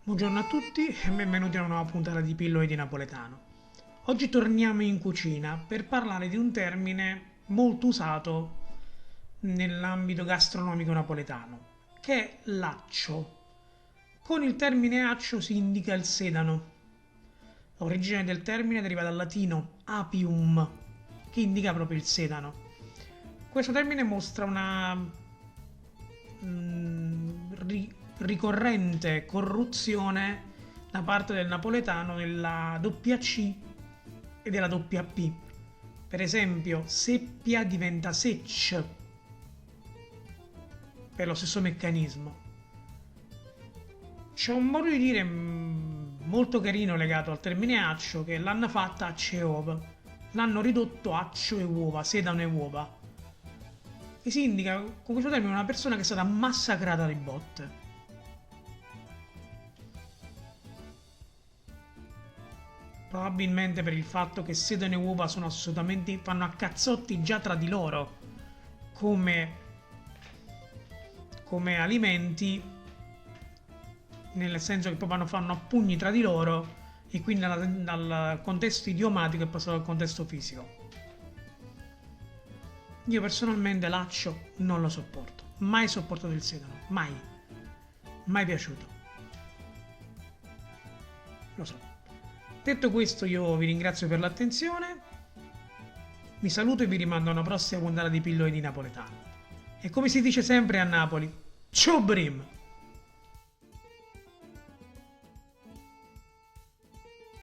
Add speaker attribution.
Speaker 1: Buongiorno a tutti e benvenuti a una nuova puntata di Pillole di Napoletano. Oggi torniamo in cucina per parlare di un termine molto usato nell'ambito gastronomico napoletano, che è l'accio. Con il termine accio si indica il sedano. L'origine del termine deriva dal latino apium, che indica proprio il sedano. Questo termine mostra una ricorrente corruzione da parte del napoletano della doppia C e della doppia P. Per esempio, seppia diventa secc per lo stesso meccanismo. C'è un modo di dire molto carino legato al termine accio, che l'hanno fatta accio e uova. L'hanno ridotto accio e uova, sedano e uova. Che si indica con questo termine una persona che è stata massacrata di botte. Probabilmente per il fatto che sedano e uova sono assolutamente, fanno a cazzotti già tra di loro come alimenti, nel senso che proprio fanno a pugni tra di loro e quindi dal contesto idiomatico è passato al contesto fisico. Io personalmente l'accio non lo sopporto, mai sopportato il sedano, mai piaciuto, lo so. Detto questo, io vi ringrazio per l'attenzione, vi saluto e vi rimando a una prossima puntata di Pillole di Napoletano. E come si dice sempre a Napoli, ciao Brim!